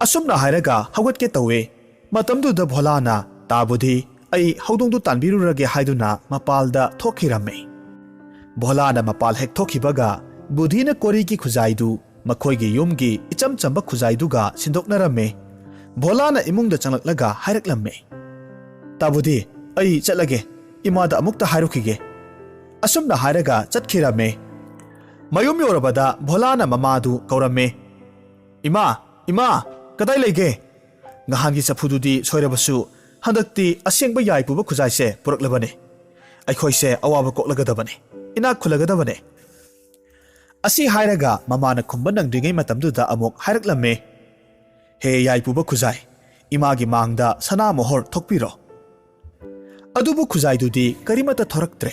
A: ꯑꯁꯨꯝꯅ ꯍꯥꯏꯔꯒ ꯍꯧꯒꯠꯀꯦ ꯇꯧꯏ ꯃꯇꯝꯗꯨꯗ ꯚꯣꯂꯥꯅ ꯇꯥꯕꯨꯙꯤ ꯑꯩ ꯍꯧꯗꯣꯡꯗꯨ ꯇꯥꯟꯕꯤꯔꯨꯔꯒꯦ ꯍꯥꯏꯗꯨꯅ ꯃꯄꯥꯜꯗ ꯊꯣꯛꯈꯤꯔꯝꯃꯤ ꯚꯣꯂꯥꯅ ꯃꯄꯥꯜ ꯍꯦꯛ ꯊꯣꯛꯈꯤꯕꯒ ꯕꯨꯙꯤꯅ ꯀꯣꯔꯤꯒꯤ ꯈꯨꯖꯥꯏꯗꯨ ꯃꯈꯣꯏꯒꯤ ꯌꯨꯝꯒꯤ ꯏꯆꯝ ꯆꯝꯕ ꯈꯨꯖꯥꯏꯗꯨꯒ ꯁꯤꯟꯗꯣꯛꯅꯔꯝꯃꯦ꯫ ꯚꯣꯂꯥꯅ ꯏꯃꯨꯡꯗ ꯆꯪꯂꯛꯂꯒ ꯍꯥꯏꯔꯛꯂꯝꯃꯦ, ꯇꯥꯕꯨꯗꯤ ꯑꯩ ꯆꯠꯂꯒꯦ, ꯏꯃꯥꯗ ꯑꯃꯨꯛꯇ ꯍꯥꯏꯔꯨꯈꯤꯒꯦ꯫ ꯑꯁꯨꯝꯅ ꯍꯥꯏꯔꯒ ꯆꯠꯈꯤꯔꯝꯃꯦ꯫ ꯃꯌꯨꯝ ꯌꯧꯔꯕꯗ ꯚꯣꯂꯥꯅ ꯃꯃꯥꯗꯨ ꯀꯧꯔꯝꯃꯦ, ꯏꯃꯥ, ꯏꯃꯥ, ꯀꯗꯥꯏ ꯂꯩꯒꯦ? ꯉꯍꯥꯟꯒꯤ ꯆꯐꯨꯗꯨꯗꯤ ꯁꯣꯏꯔꯕꯁꯨ ꯍꯟꯗꯛꯇꯤ ꯑꯁꯦꯡꯕ ꯌꯥꯏ ꯄꯨꯕ ꯈꯨꯖꯥꯏꯁꯦ ꯄꯨꯔꯛꯂꯕꯅꯦ꯫ ꯑꯩꯈꯣꯏꯁꯦ ꯑꯋꯥꯕ ꯀꯣꯛꯂꯒꯗꯕꯅꯦ, ꯏꯅꯥꯛ ꯈꯨꯜꯂꯒꯗꯕꯅꯦ꯫ ꯑꯁꯤ ꯍꯥꯏꯔꯒ ꯃꯃꯥꯅ ꯈꯨꯝꯕ ꯅꯪꯗ꯭ꯔꯤꯉꯩ ꯃꯇꯝꯗꯨꯗ ꯑꯃꯨꯛ ꯍꯥꯏꯔꯛꯂꯝꯃꯦ, ꯍꯦ ꯌꯥꯏ ꯄꯨꯕ ꯈꯨꯖꯥꯏ, ꯏꯃꯥꯒꯤ ꯃꯥꯡꯗ ꯁꯅꯥ ꯃꯣꯍꯣꯔ ꯊꯣꯛꯄꯤꯔꯣ꯫ ꯑꯗꯨꯕꯨ ꯈꯨꯖꯥꯏꯗꯨꯗꯤ ꯀꯔꯤꯃꯠꯇ ꯊꯣꯔꯛꯇ꯭ꯔꯦ꯫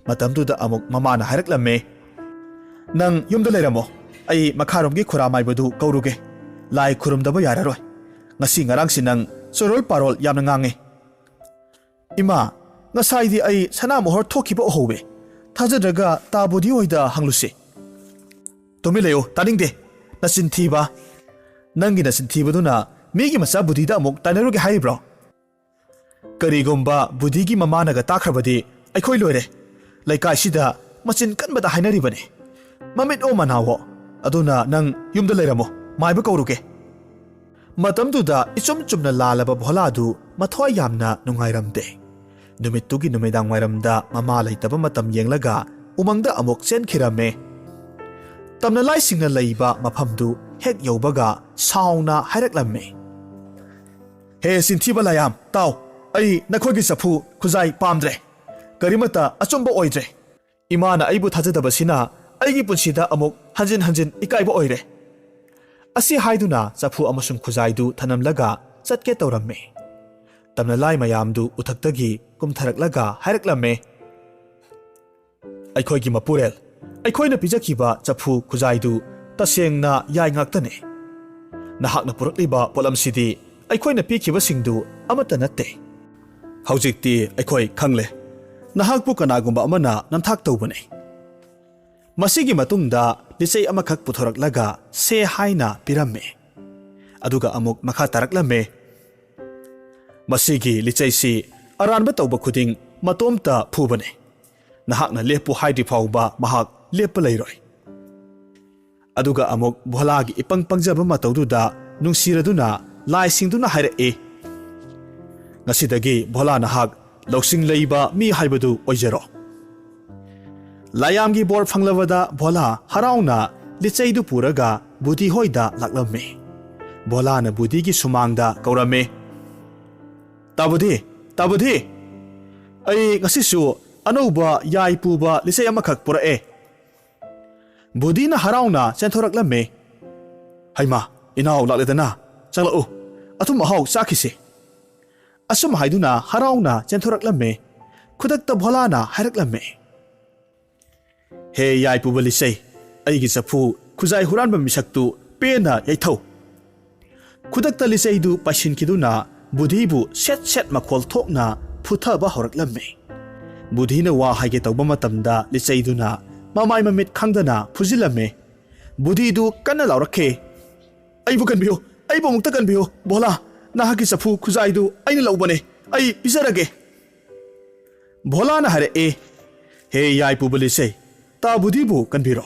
A: ꯃꯇꯝꯗꯨꯗ ꯑꯃꯨꯛ ꯃꯃꯥꯅ ꯍꯥꯏꯔꯛꯂꯝꯃꯦ, ꯅꯪ ꯌꯨꯝꯗ ꯂꯩꯔꯝꯃꯣ, ꯑꯩ ꯃꯈꯥꯔꯣꯝꯒꯤ ꯈꯨꯔꯥꯃꯥꯏꯕꯗꯨ ꯀꯧꯔꯨꯒꯦ, ꯂꯥꯏ ꯈꯨꯔꯨꯝꯗꯕ ꯌꯥꯔꯔꯣꯏ, ꯉꯁꯤ ꯉꯔꯥꯡꯁꯤ ꯅꯪ ꯆꯣꯔꯣꯜ ꯄꯥꯔꯣꯜ ꯌꯥꯝꯅ ꯉꯥꯡꯉꯦ꯫ ꯏꯃꯥ, ꯉꯁꯥꯏꯗꯤ ꯑꯩ ꯁꯅꯥ ꯃꯣꯍꯣꯔ ꯊꯣꯛꯈꯤꯕ ꯎꯍꯧꯋꯦ, ꯊꯥꯖꯗ꯭ꯔꯒ ꯇꯥꯕꯨꯗꯤ ꯍꯣꯏꯗ ꯍꯪꯂꯨꯁꯤ꯫ ꯇꯨꯃꯤꯟ ꯂꯩꯌꯨ, ꯇꯥꯅꯤꯡꯗꯦ, ꯅꯆꯤꯟ ꯊꯤꯕ, ꯅꯪꯒꯤ ꯅꯆꯤꯟ ꯊꯤꯕꯗꯨꯅ ꯃꯤꯒꯤ ꯃꯆꯥ ꯕꯨꯙꯤꯗ ꯑꯃꯨꯛ ꯇꯥꯏꯅꯔꯨꯒꯦ ꯍꯥꯏꯔꯤꯕ꯭ꯔꯣ? ꯀꯔꯤꯒꯨꯝꯕ ꯕꯨꯙꯤꯒꯤ ꯃꯃꯥꯅꯒ ꯇꯥꯈ꯭ꯔꯕꯗꯤ ꯑꯩꯈꯣꯏ ꯂꯣꯏꯔꯦ꯫ ꯂꯩꯀꯥꯏꯁꯤꯗ ꯃꯆꯤꯟ ꯀꯟꯕꯗ ꯍꯥꯏꯅꯔꯤꯕꯅꯤ, ꯃꯃꯤꯠ ꯑꯣ ꯃꯅꯥꯋꯣ, ꯑꯗꯨꯅ ꯅꯪ ꯌꯨꯝꯗ ꯂꯩꯔꯝꯃꯣ, ꯃꯥꯏꯕ ꯀꯧꯔꯨꯒꯦ꯫ ꯃꯇꯝꯗꯨꯗ ꯏꯆꯨꯝ ꯆꯨꯝꯅ ꯂꯥꯜꯂꯕ ꯚꯣꯂꯥꯗꯨ ꯃꯊ꯭ꯋꯥꯏ ꯌꯥꯝꯅ ꯅꯨꯡꯉꯥꯏꯔꯝꯗꯦ꯫ ꯅꯨꯃꯤꯠꯇꯨꯒꯤ ꯅꯨꯃꯤꯗꯥꯡ ꯋꯥꯏꯔꯝꯗ ꯃꯃꯥ ꯂꯩꯇꯕ ꯃꯇꯝ ꯌꯦꯡꯂꯒ ꯎꯃꯪꯗ ꯑꯃꯨꯛ ꯆꯦꯟꯈꯤꯔꯝꯃꯦ꯫ ꯇꯝꯅꯂꯥꯏꯁꯤꯡꯅ ꯂꯩꯕ ꯃꯐꯝꯗꯨ ꯍꯦꯛ ꯌꯧꯕꯒ ꯁꯥꯎꯅ ꯍꯥꯏꯔꯛꯂꯝꯃꯦ, ꯍꯦ ꯆꯤꯟꯊꯤꯕ ꯂꯥꯌꯥꯝ, ꯇꯥꯎ, ꯑꯩ ꯅꯈꯣꯏꯒꯤ ꯆꯐꯨ ꯈꯨꯖꯥꯏ ꯄꯥꯝꯗ꯭ꯔꯦ, ꯀꯔꯤꯃꯠꯇ ꯑꯆꯨꯝꯕ ꯑꯣꯏꯗ꯭ꯔꯦ꯫ ꯏꯃꯥꯅ ꯑꯩꯕꯨ ꯊꯥꯖꯗꯕꯁꯤꯅ ꯑꯩꯒꯤ ꯄꯨꯟꯁꯤꯗ ꯑꯃꯨꯛ ꯍꯟꯖꯤꯟ ꯍꯟꯖꯤꯟ ꯏꯀꯥꯏꯕ ꯑꯣꯏꯔꯦ꯫ ꯑꯁꯤ ꯍꯥꯏꯗꯨꯅ ꯆꯐꯨ ꯑꯃꯁꯨꯡ ꯈꯨꯖꯥꯏꯗꯨ ꯊꯅꯝꯂꯒ ꯆꯠꯀꯦ ꯇꯧꯔꯝꯃꯦ꯫ ꯇꯝꯅꯂꯥꯏ ꯃꯌꯥꯝꯗꯨ ꯎꯊꯛꯇꯒꯤ ꯀꯨꯝꯊꯔꯛꯂꯒ ꯍꯥꯏꯔꯛꯂꯝꯃꯦ, ꯑꯩꯈꯣꯏꯒꯤ ꯃꯄꯨꯔꯦꯜ, ꯑꯩꯈꯣꯏꯅ ꯄꯤꯖꯈꯤꯕ ꯆꯐꯨ ꯈꯨꯖꯥꯏꯗꯨ ꯇꯁꯦꯡꯅ ꯌꯥꯏ ꯉꯥꯛꯇꯅꯦ꯫ ꯅꯍꯥꯛꯅ ꯄꯨꯔꯛꯂꯤꯕ ꯄꯣꯠꯂꯝꯁꯤꯗꯤ ꯑꯩꯈꯣꯏꯅ ꯄꯤꯈꯤꯕꯁꯤꯡꯗꯨ ꯑꯃꯠꯇ ꯅꯠꯇꯦ꯫ ꯍꯧꯖꯤꯛꯇꯤ ꯑꯩꯈꯣꯏ ꯈꯪꯂꯦ, ꯅꯍꯥꯛꯄꯨ ꯀꯅꯥꯒꯨꯝꯕ ꯑꯃꯅ ꯅꯝꯊꯥꯛ ꯇꯧꯕꯅꯦ꯫ ꯃꯁꯤꯒꯤ ꯃꯇꯨꯡꯗ ꯂꯤꯆꯩ ꯑꯃꯈꯛ ꯄꯨꯊꯣꯔꯛꯂꯒ ꯁꯦ ꯍꯥꯏꯅ ꯄꯤꯔꯝꯃꯦ꯫ ꯑꯗꯨꯒ ꯑꯃꯨꯛ ꯃꯈꯥ ꯇꯥꯔꯛꯂꯝꯃꯦ, ꯃꯁꯤꯒꯤ ꯂꯤꯆꯩꯁꯤ ꯑꯔꯥꯟꯕ ꯇꯧꯕ ꯈꯨꯗꯤꯡ ꯃꯇꯣꯝꯇ ꯐꯨꯕꯅꯦ꯫ ꯅꯍꯥꯛꯅ ꯂꯦꯞꯄꯨ ꯍꯥꯏꯗ꯭ꯔꯤ ꯐꯥꯎꯕ ꯃꯍꯥꯛ ꯂꯦꯞꯄ ꯂꯩꯔꯣꯏ꯫ ꯑꯗꯨꯒ ꯑꯃꯨꯛ ꯚꯣꯂꯥꯒꯤ ꯏꯄꯪ ꯄꯪꯖꯕ ꯃꯇꯧꯗꯨꯗ ꯅꯨꯡꯁꯤꯔꯗꯨꯅ ꯂꯥꯏꯁꯤꯡꯗꯨꯅ ꯍꯥꯏꯔꯛꯏ, ꯉꯁꯤꯗꯒꯤ ꯚꯣꯂꯥ ꯅꯍꯥꯛ ꯂꯧꯁꯤꯡ ꯂꯩꯕ ꯃꯤ ꯍꯥꯏꯕꯗꯨ ꯑꯣꯏꯖꯔꯣ꯫ ꯂꯥꯌꯥꯝꯒꯤ ꯕꯣꯔ ꯐꯪꯂꯕꯗ ꯚꯣꯂꯥ ꯍꯔꯥꯎꯅ ꯂꯤꯆꯩꯗꯨ ꯄꯨꯔꯒ ꯕꯨꯙꯤ ꯍꯣꯏꯗ ꯂꯥꯛꯂꯝꯃꯦ꯫ ꯚꯣꯂꯥꯅ ꯕꯨꯙꯤꯒꯤ ꯁꯨꯃꯥꯡꯗ ꯀꯧꯔꯝꯃꯦ, ꯇꯥꯕꯨꯙꯤ, ꯇꯥꯕꯨꯙꯤ, ꯑꯩ ꯉꯁꯤꯁꯨ ꯑꯅꯧꯕ ꯌꯥꯏ ꯄꯨꯕ ꯂꯤꯆꯩ ꯑꯃꯈꯛ ꯄꯨꯔꯛꯑꯦ꯫ ꯕꯨꯙꯤꯅ ꯍꯔꯥꯎꯅ ꯆꯦꯟꯊꯣꯔꯛꯂꯝꯃꯦ, ꯍꯩꯃꯥ, ꯏꯅꯥꯎ ꯂꯥꯛꯂꯦꯗꯅ, ꯆꯪꯂꯛꯎ, ꯑꯊꯨꯝ ꯑꯍꯥꯎ ꯆꯥꯈꯤꯁꯤ꯫ ꯑꯁꯨꯝ ꯍꯥꯏꯗꯨꯅ ꯍꯔꯥꯎꯅ ꯆꯦꯟꯊꯣꯔꯛꯂꯝꯃꯦ꯫ ꯈꯨꯗꯛꯇ ꯚꯣꯂꯥꯅ ꯍꯥꯏꯔꯛꯂꯝꯃꯦ, ꯍꯦ ꯌꯥꯏ ꯄꯨꯕ ꯂꯤꯆꯩ, ꯑꯩꯒꯤ ꯆꯐꯨ ꯈꯨꯖꯥꯏ ꯍꯨꯔꯥꯟꯕ ಮಿಸꯛꯇꯨ ꯄꯦꯟꯅ ꯌꯩꯊꯧ꯫ ꯈꯨꯗꯛꯇ ꯂꯤꯆꯩꯗꯨ ꯄꯥꯏꯁꯤꯟꯈꯤꯗꯨꯅ ꯕꯨꯙꯤꯕꯨ ꯁꯦꯠ ꯁꯦꯠ ꯃꯈꯣꯜ ꯊꯣꯛꯅ ꯐꯨꯊꯕ ꯍꯧꯔꯛꯂꯝꯃꯦ꯫ ꯕꯨꯙꯤꯅ ꯋꯥ ꯍꯥꯏꯒꯦ ꯇꯧꯕ ꯃꯇꯝꯗ ꯂꯤꯆꯩꯗꯨꯅ ꯃꯃꯥꯏ ꯃꯃꯤꯠ ꯈꯪꯗꯅ ꯐꯨꯖꯤꯜꯂꯝꯃꯦ꯫ ꯕꯨꯙꯤꯗꯨ ꯀꯟꯅ ꯂꯥꯎꯔꯛꯈꯤ, ꯑꯩꯕꯨ ꯀꯟꯕꯤꯌꯨ, ꯑꯩꯕꯨ ꯑꯃꯨꯛꯇ ꯀꯟꯕꯤꯌꯨ, ꯚꯣꯂꯥ, ꯅꯍꯥꯛꯀꯤ ꯆꯐꯨ ꯈꯨꯖꯥꯏꯗꯨ ꯑꯩꯅ ꯂꯧꯕꯅꯦ, ꯑꯩ ꯄꯤꯖꯔꯒꯦ꯫ ꯚꯣꯂꯥꯅ ꯍꯥꯏꯔꯛꯏ, ꯍꯦ ꯌꯥꯏ ꯄꯨꯕ ꯂꯤꯆꯩ, ꯇꯥ ꯕꯨꯙꯤꯕꯨ ꯀꯟꯕꯤꯔꯣ꯫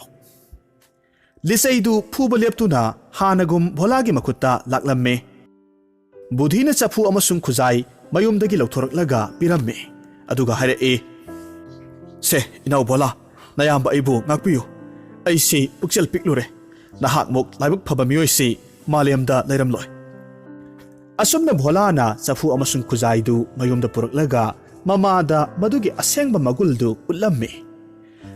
A: ꯂꯤꯆꯩꯗꯨ ꯐꯨꯕ ꯂꯦꯞꯇꯨꯅ ꯍꯥꯟꯅꯒꯨꯝ ꯚꯣꯂꯥꯒꯤ ꯃꯈꯨꯠꯇ ꯂꯥꯛꯂꯝꯃꯦ꯫ ꯕꯨꯙꯤꯅ ꯆꯐꯨ ꯑꯃꯁꯨꯡ ꯈꯨꯖꯥꯏ ꯃꯌꯨꯝꯗꯒꯤ ꯂꯧꯊꯣꯔꯛꯂꯒ ꯄꯤꯔꯝꯃꯦ꯫ ꯑꯗꯨꯒ ꯍꯥꯏꯔꯛꯏ, ꯁꯦ ꯏꯅꯥꯎ ꯚꯣꯂꯥ, ꯅꯌꯥꯝꯕ ꯑꯩꯕꯨ ꯉꯥꯛꯄꯤꯌꯨ, ꯑꯩꯁꯤ ꯄꯨꯛꯆꯦꯜ ꯄꯤꯛꯂꯨꯔꯦ, ꯅꯍꯥꯛꯃꯨꯛ ꯂꯥꯏꯕꯛ ꯐꯕ ꯃꯤꯑꯣꯏꯁꯤ ꯃꯥꯂꯦꯝꯗ ꯂꯩꯔꯝꯂꯣꯏ꯫ ꯑꯁꯨꯝꯅ ꯚꯣꯂꯥꯅ ꯆꯐꯨ ꯑꯃꯁꯨꯡ ꯈꯨꯖꯥꯏꯗꯨ ꯃꯌꯨꯝꯗ ꯄꯨꯔꯛꯂꯒ ꯃꯃꯥꯗ ꯃꯗꯨꯒꯤ ꯑꯁꯦꯡꯕ ꯃꯒꯨꯜꯗꯨ ꯎꯠꯂꯝꯃꯤ꯫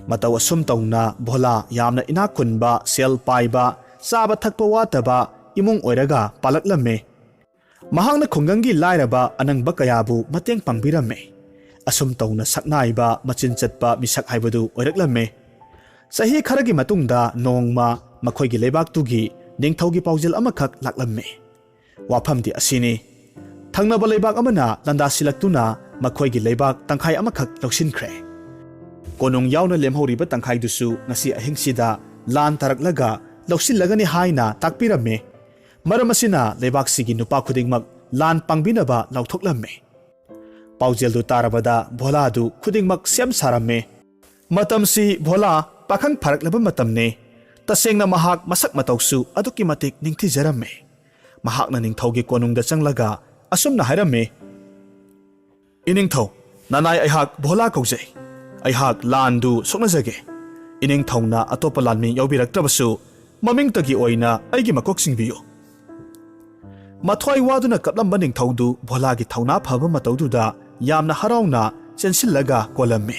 A: ꯃꯇꯧ ꯑꯁꯨꯝ ꯇꯧꯅ ꯚꯣꯂꯥ ꯌꯥꯝꯅ ꯏꯅꯥꯛ ꯈꯨꯟꯕ, ꯁꯦꯜ ꯄꯥꯏꯕ, ꯆꯥꯕ ꯊꯛꯄ ꯋꯥꯠꯇꯕ ꯏꯃꯨꯡ ꯑꯣꯏꯔꯒ ꯄꯥꯜꯂꯛꯂꯝꯃꯤ꯫ ꯃꯍꯥꯛꯅ ꯈꯨꯡꯒꯪꯒꯤ ꯂꯥꯏꯔꯕ ꯑꯅꯪꯕ ꯀꯌꯥꯕꯨ ꯃꯇꯦꯡ ꯄꯥꯡꯕꯤꯔꯝꯃꯤ꯫ ꯑꯁꯨꯝ ꯇꯧꯅ ꯁꯛꯅꯥꯏꯕ, ꯃꯆꯤꯟ ꯆꯠꯄ ꯃꯤꯁꯛ ꯍꯥꯏꯕꯗꯨ ꯑꯣꯏꯔꯛꯂꯝꯃꯤ꯫ ꯆꯍꯤ ꯈꯔꯒꯤ ꯃꯇꯨꯡꯗ ꯅꯣꯡꯃ ꯃꯈꯣꯏꯒꯤ ꯂꯩꯕꯥꯛꯇꯨꯒꯤ ꯅꯤꯡꯊꯧꯒꯤ ꯄꯥꯎꯖꯦꯜ ꯑꯃꯈꯛ ꯂꯥꯛꯂꯝꯃꯤ꯫ ꯋꯥꯐꯝꯗꯤ ꯑꯁꯤꯅꯤ, ꯊꯪꯅꯕ ꯂꯩꯕꯥꯛ ꯑꯃꯅ ꯂꯥꯟꯗꯥꯁꯤꯜꯂꯛꯇꯨꯅ ꯃꯈꯣꯏꯒꯤ ꯂꯩꯕꯥꯛ ꯇꯪꯈꯥꯏ ꯑꯃꯈꯛ ꯂꯧꯁꯤꯟꯈ꯭ꯔꯦ꯫ ꯀꯣꯅꯨꯡ ꯌꯥꯎꯅ ꯂꯦꯝꯍꯧꯔꯤꯕ ꯇꯪꯈꯥꯏꯗꯨꯁꯨ ꯉꯁꯤ ꯑꯍꯤꯡꯁꯤꯗ ꯂꯥꯟ ꯇꯥꯔꯛꯂꯒ ꯂꯧꯁꯤꯜꯂꯒꯅꯤ ꯍꯥꯏꯅ ꯇꯥꯛꯄꯤꯔꯝꯃꯤ꯫ ꯃꯔꯝ ꯑꯁꯤꯅ ꯂꯩꯕꯥꯛꯁꯤꯒꯤ ꯅꯨꯄꯥ ꯈꯨꯗꯤꯡꯃꯛ ꯂꯥꯟ ꯄꯥꯡꯕꯤꯅꯕ ꯂꯥꯎꯊꯣꯛꯂꯝꯃꯤ꯫ ꯄꯥꯎꯖꯦꯜꯗꯨ ꯇꯥꯔꯕꯗ ꯚꯣꯂꯥꯗꯨ ꯈꯨꯗꯤꯡꯃꯛ ꯁꯦꯝ ꯁꯥꯔꯝꯃꯤ꯫ Matamsi bhola pakhang pharaklaba matamne tasengna mahak masak matausu aduki matik ningthijaramme mahakna ningthaugi konungda changlaga asumna hairame iningthau nanai aihak bhola kaujai aihak landu soknajage iningthauna atopa lanmi yaubiraktrabasu mamingtagi oina aigi makok singbiyo mathwai waduna kaplamba ningthaudu bholagi thauna phaba mataududa yamna harauna chensillaga kolamme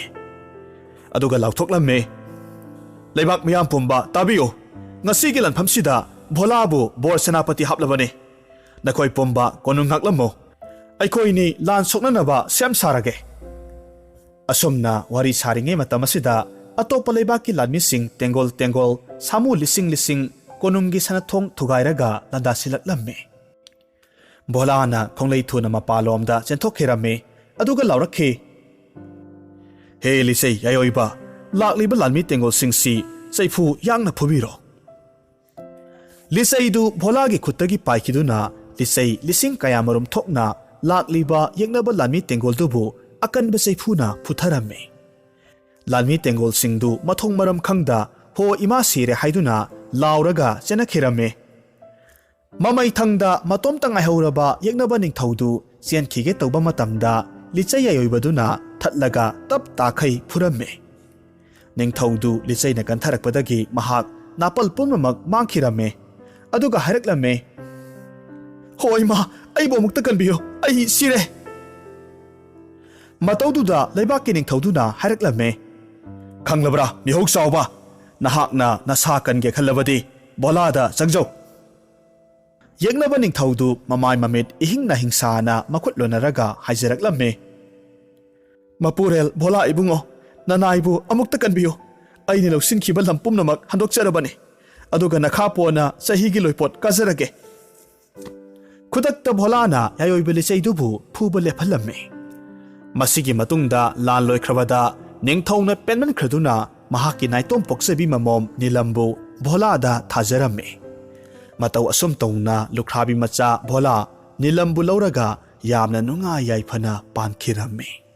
A: aduga lauthoklamme Laibak miyam pumba tabiyo ngasigi lanphamsida bholabu bor senapati haplabane nakoi pumba konung ngaklamo aikoini lan soknanaba sem sarage asumna wari saringe matamasida atopa laibaki lanmi sing tengol samu lising konungi sanathong thugairaga landasilaklamme bholana khonglei thuna mapalomda chenthokherame aduga laurakhe he lisei yayoiba lakliba lanmi tengol singsi saifu yangna phubiro liseidu bholagi khutagi paikiduna lisei lising kayamarum thokna lakliba yengnaba lanmi tengol dubu akanba saifuna phutharame lanmi tengol singdu mathong maram khangda ho ima sire haiduna lauraga chenakhirame mamai thangda matom tangai hauraba yengnaba ningthaudu chenkhige tawba matamda lichai yayoibaduna thatlaga tap takhai phurame ningthaudu lichaina kantharakpadagi mahak napal pumamak mangkhirame aduga haraklame hoima aibo mukta kanbiyo ai sire mataududa laibaki ningthauduna haraklame khanglabra mihok sauba nahakna nasa kange khallabadi bolada changjau yengnaba ningthaudu mamai mamit ihingna hingsana makhutlonaraga haijaraklame mapurel bola ibungo nanaibu amukta kanbiyo aini lawsinkiba lampumnamak handokcharabani aduga nakhapona sahigi loipot kazarage khudakta bholana yayoibeli cheidubu phuba lephallamme masigi matungda lan loikhrabada ningthongna penman khraduna mahaki naitom poksebi mamom nilambu bholada thajaramme matau asum tongna lukhrabi macha bhola nilambu lauraga yamna nunga yaifana pankhiramme